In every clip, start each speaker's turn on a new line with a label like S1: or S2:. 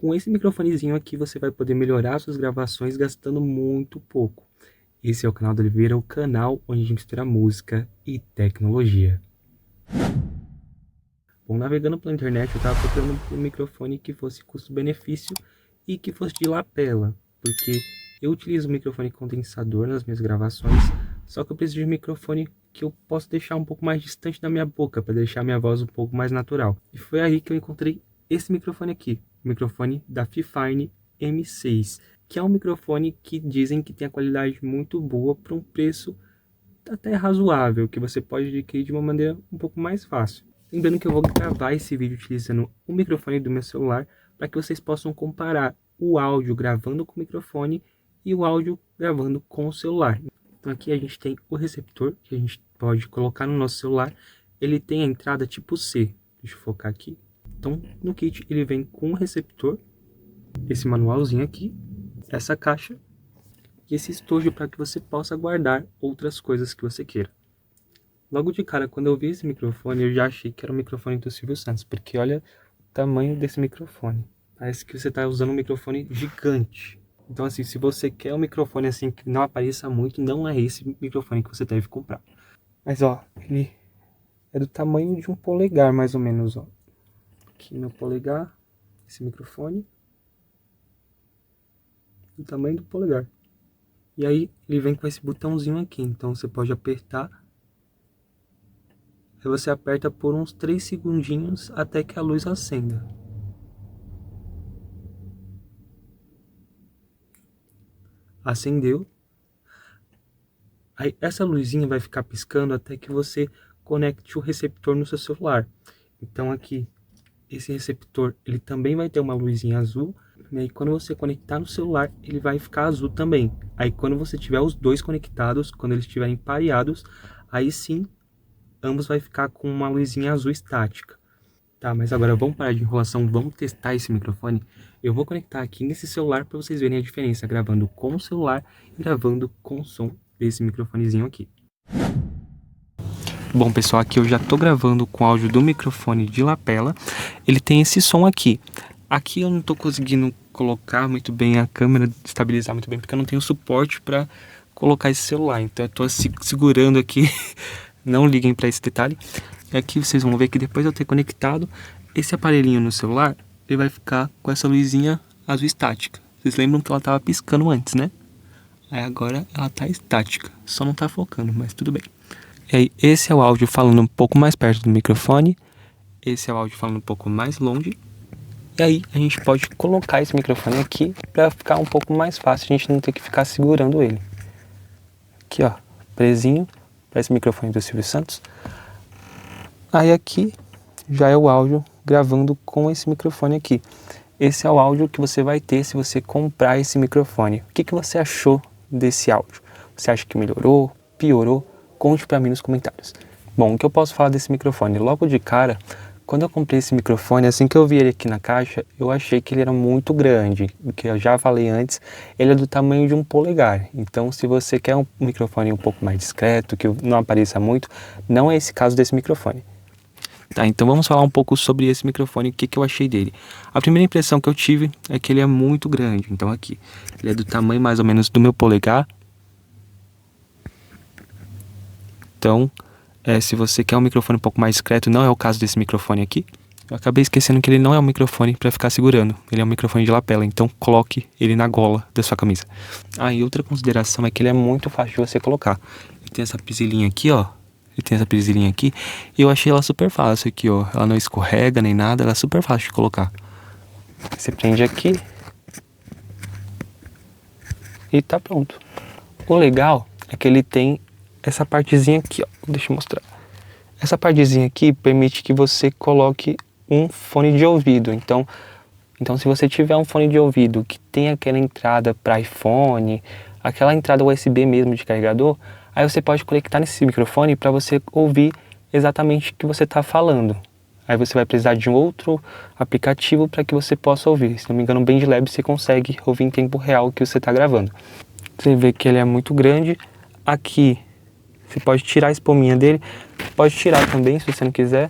S1: Com esse microfonezinho aqui você vai poder melhorar suas gravações gastando muito pouco. Esse é o canal do Oliveira, o canal onde a gente mistura música e tecnologia. Bom, navegando pela internet eu estava procurando um microfone que fosse custo-benefício e que fosse de lapela, porque eu utilizo o microfone condensador nas minhas gravações, só que eu preciso de um microfone que eu possa deixar um pouco mais distante da minha boca, para deixar minha voz um pouco mais natural. E foi aí que eu encontrei esse microfone aqui, o microfone da Fifine M6, que é um microfone que dizem que tem a qualidade muito boa para um preço até razoável, que você pode adquirir de uma maneira um pouco mais fácil. Lembrando que eu vou gravar esse vídeo utilizando o microfone do meu celular para que vocês possam comparar o áudio gravando com o microfone e o áudio gravando com o celular. Então aqui a gente tem o receptor que a gente pode colocar no nosso celular. Ele tem a entrada tipo C. Deixa eu focar aqui. Então no kit ele vem com o receptor, esse manualzinho aqui, essa caixa e esse estojo para que você possa guardar outras coisas que você queira. Logo de cara, quando eu vi esse microfone, eu já achei que era o microfone do Silvio Santos, porque olha o tamanho desse microfone. Parece que você está usando um microfone gigante. Então assim, se você quer um microfone assim que não apareça muito, não é esse microfone que você deve comprar. Mas ó, ele é do tamanho de um polegar mais ou menos, ó. Aqui no polegar, esse microfone. Do tamanho do polegar. E aí ele vem com esse botãozinho aqui, então você pode apertar. Aí você aperta por uns 3 segundinhos até que a luz acenda. Acendeu. Aí essa luzinha vai ficar piscando até que você conecte o receptor no seu celular. Então aqui, esse receptor, ele também vai ter uma luzinha azul. E aí quando você conectar no celular, ele vai ficar azul também. Aí quando você tiver os dois conectados, quando eles estiverem pareados, aí sim, ambos vai ficar com uma luzinha azul estática. Tá, mas agora vamos parar de enrolação, vamos testar esse microfone. Eu vou conectar aqui nesse celular para vocês verem a diferença, gravando com o celular e gravando com o som desse microfonezinho aqui. Bom pessoal, aqui eu já tô gravando com áudio do microfone de lapela. Ele tem esse som aqui. Aqui eu não tô conseguindo colocar muito bem a câmera, estabilizar muito bem, porque eu não tenho suporte para colocar esse celular. Então eu tô segurando aqui, não liguem para esse detalhe. E aqui vocês vão ver que depois de eu ter conectado esse aparelhinho no celular, ele vai ficar com essa luzinha azul estática. Vocês lembram que ela estava piscando antes, né? Aí agora ela tá estática, só não tá focando, mas tudo bem. E aí esse é o áudio falando um pouco mais perto do microfone, esse é o áudio falando um pouco mais longe. E aí a gente pode colocar esse microfone aqui para ficar um pouco mais fácil, a gente não ter que ficar segurando ele. Aqui ó, presinho para esse microfone do Silvio Santos. Aí aqui já é o áudio gravando com esse microfone aqui. Esse é o áudio que você vai ter se você comprar esse microfone. O que você achou desse áudio? Você acha que melhorou, piorou? Conte para mim nos comentários. Bom, o que eu posso falar desse microfone? Logo de cara, quando eu comprei esse microfone, assim que eu vi ele aqui na caixa, eu achei que ele era muito grande. O que eu já falei antes, ele é do tamanho de um polegar. Então, se você quer um microfone um pouco mais discreto, que não apareça muito, não é esse caso desse microfone. Tá, então vamos falar um pouco sobre esse microfone, o que eu achei dele. A primeira impressão que eu tive é que ele é muito grande. Então aqui, ele é do tamanho mais ou menos do meu polegar. Então, se você quer um microfone um pouco mais discreto, não é o caso desse microfone aqui. Eu acabei esquecendo que ele não é um microfone para ficar segurando. Ele é um microfone de lapela, então coloque ele na gola da sua camisa. Ah, e outra consideração é que ele é muito fácil de você colocar. Ele tem essa presilhinha aqui, ó. Ele tem essa presilhinha aqui e eu achei ela super fácil aqui, ó. Ela não escorrega nem nada, ela é super fácil de colocar. Você prende aqui e tá pronto. O legal é que ele tem essa partezinha aqui, ó. Deixa eu mostrar. Essa partezinha aqui permite que você coloque um fone de ouvido. Então se você tiver um fone de ouvido que tem aquela entrada para iPhone, aquela entrada USB mesmo de carregador, aí você pode conectar nesse microfone para você ouvir exatamente o que você está falando. Aí você vai precisar de um outro aplicativo para que você possa ouvir. Se não me engano, o BandLab você consegue ouvir em tempo real o que você está gravando. Você vê que ele é muito grande. Aqui você pode tirar a espuminha dele, pode tirar também se você não quiser.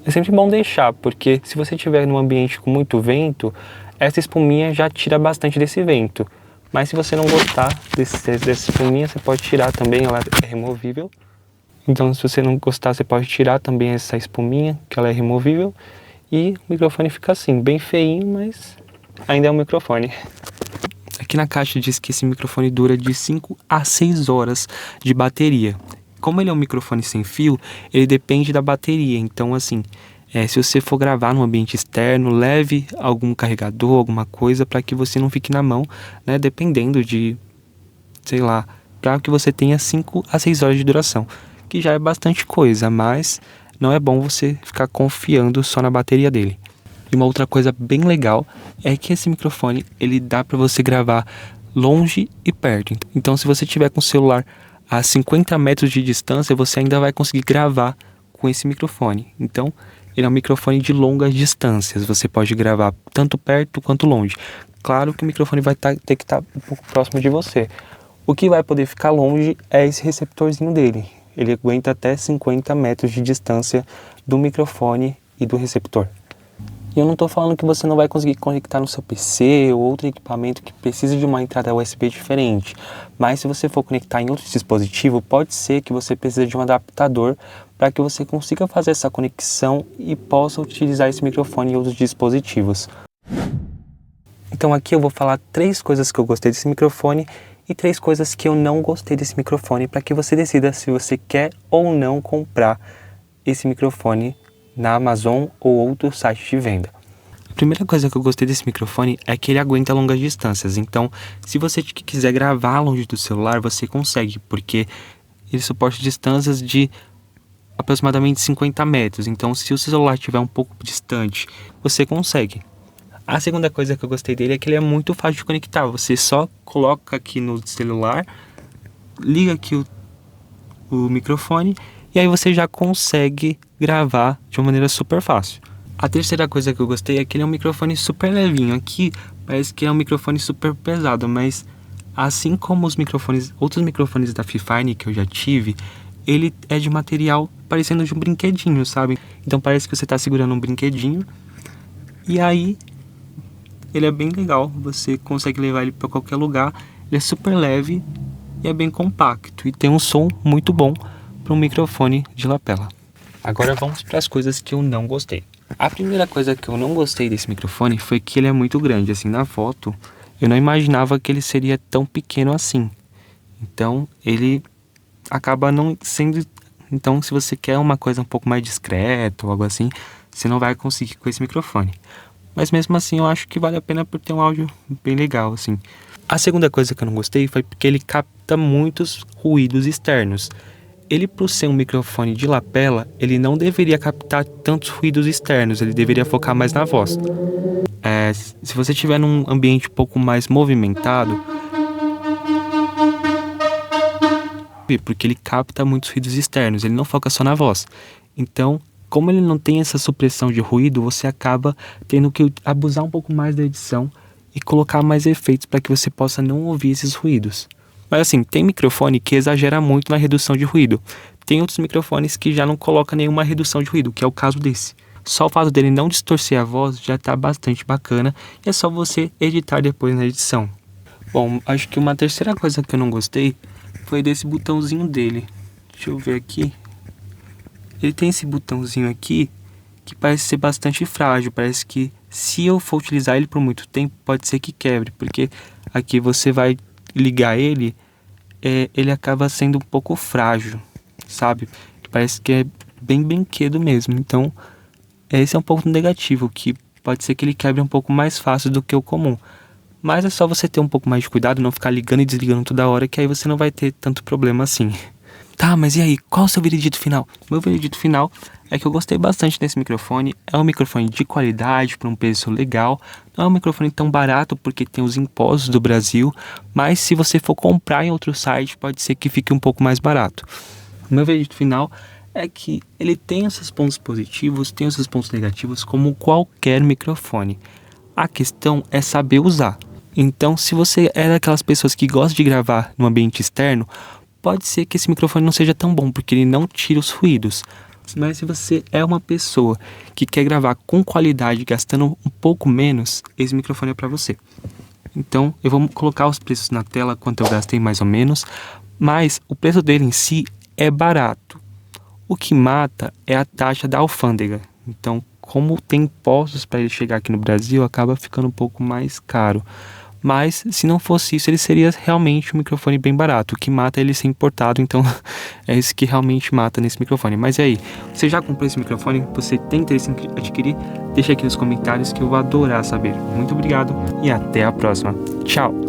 S1: É sempre bom deixar, porque se você estiver num ambiente com muito vento, essa espuminha já tira bastante desse vento. Mas se você não gostar dessa espuminha, você pode tirar também, ela é removível. Então se você não gostar, você pode tirar também essa espuminha, que ela é removível. E o microfone fica assim, bem feinho, mas ainda é um microfone. Aqui na caixa diz que esse microfone dura de 5 a 6 horas de bateria. Como ele é um microfone sem fio, ele depende da bateria. Então assim, se você for gravar num ambiente externo, leve algum carregador, alguma coisa, para que você não fique na mão, né? Dependendo de, sei lá, para que você tenha 5 a 6 horas de duração. Que já é bastante coisa, mas não é bom você ficar confiando só na bateria dele. E uma outra coisa bem legal é que esse microfone, ele dá para você gravar longe e perto. Então se você tiver com o celular a 50 metros de distância, você ainda vai conseguir gravar com esse microfone. Então ele é um microfone de longas distâncias, você pode gravar tanto perto quanto longe. Claro que o microfone vai ter que estar um pouco próximo de você. O que vai poder ficar longe é esse receptorzinho dele. Ele aguenta até 50 metros de distância do microfone e do receptor. E eu não estou falando que você não vai conseguir conectar no seu PC ou outro equipamento que precisa de uma entrada USB diferente. Mas se você for conectar em outro dispositivo, pode ser que você precise de um adaptador para que você consiga fazer essa conexão e possa utilizar esse microfone em outros dispositivos. Então aqui eu vou falar 3 coisas que eu gostei desse microfone e 3 coisas que eu não gostei desse microfone para que você decida se você quer ou não comprar esse microfone na Amazon ou outro site de venda. A primeira coisa que eu gostei desse microfone é que ele aguenta longas distâncias. Então, se você quiser gravar longe do celular, você consegue, porque ele suporta distâncias de aproximadamente 50 metros. Então, se o seu celular estiver um pouco distante, você consegue. A segunda coisa que eu gostei dele é que ele é muito fácil de conectar. Você só coloca aqui no celular, liga aqui o microfone e aí você já consegue gravar de uma maneira super fácil. A terceira coisa que eu gostei é que ele é um microfone super levinho. Aqui parece que é um microfone super pesado, mas assim como outros microfones da Fifine que eu já tive, ele é de material parecendo de um brinquedinho, sabe? Então parece que você está segurando um brinquedinho e aí ele é bem legal, você consegue levar ele para qualquer lugar, ele é super leve e é bem compacto e tem um som muito bom para um microfone de lapela. Agora vamos para as coisas que eu não gostei. A primeira coisa que eu não gostei desse microfone foi que ele é muito grande. Assim, na foto, eu não imaginava que ele seria tão pequeno assim. Então, ele acaba não sendo... Então, se você quer uma coisa um pouco mais discreta ou algo assim, você não vai conseguir com esse microfone. Mas mesmo assim, eu acho que vale a pena por ter um áudio bem legal, assim. A segunda coisa que eu não gostei foi porque ele capta muitos ruídos externos. Ele, por ser um microfone de lapela, ele não deveria captar tantos ruídos externos, ele deveria focar mais na voz. Se você estiver num ambiente um pouco mais movimentado, porque ele capta muitos ruídos externos, ele não foca só na voz. Então, como ele não tem essa supressão de ruído, você acaba tendo que abusar um pouco mais da edição e colocar mais efeitos para que você possa não ouvir esses ruídos. Mas assim, tem microfone que exagera muito na redução de ruído. Tem outros microfones que já não colocam nenhuma redução de ruído, que é o caso desse. Só o fato dele não distorcer a voz já está bastante bacana e é só você editar depois na edição. Bom, acho que uma terceira coisa que eu não gostei foi desse botãozinho dele. Deixa eu ver aqui. Ele tem esse botãozinho aqui que parece ser bastante frágil. Parece que se eu for utilizar ele por muito tempo, pode ser que quebre. Porque aqui você vai ligar ele, ele acaba sendo um pouco frágil, sabe? Parece que é bem brinquedo mesmo. Então, esse é um ponto negativo, que pode ser que ele quebre um pouco mais fácil do que o comum. Mas é só você ter um pouco mais de cuidado, não ficar ligando e desligando toda hora, que aí você não vai ter tanto problema assim. Tá, mas e aí, qual é o seu veredito final? Meu veredito final é que eu gostei bastante desse microfone. É um microfone de qualidade, por um preço legal. Não é um microfone tão barato porque tem os impostos do Brasil, mas se você for comprar em outro site, pode ser que fique um pouco mais barato. O meu veredito final é que ele tem os seus pontos positivos, tem os seus pontos negativos, como qualquer microfone. A questão é saber usar. Então, se você é daquelas pessoas que gostam de gravar no ambiente externo, pode ser que esse microfone não seja tão bom, porque ele não tira os ruídos. Mas se você é uma pessoa que quer gravar com qualidade, gastando um pouco menos, esse microfone é para você. Então, eu vou colocar os preços na tela, quanto eu gastei mais ou menos, mas o preço dele em si é barato. O que mata é a taxa da alfândega. Então, como tem impostos para ele chegar aqui no Brasil, acaba ficando um pouco mais caro. Mas, se não fosse isso, ele seria realmente um microfone bem barato. O que mata é ele ser importado, então é isso que realmente mata nesse microfone. Mas e aí, você já comprou esse microfone? Você tem interesse em adquirir? Deixa aqui nos comentários que eu vou adorar saber. Muito obrigado e até a próxima. Tchau!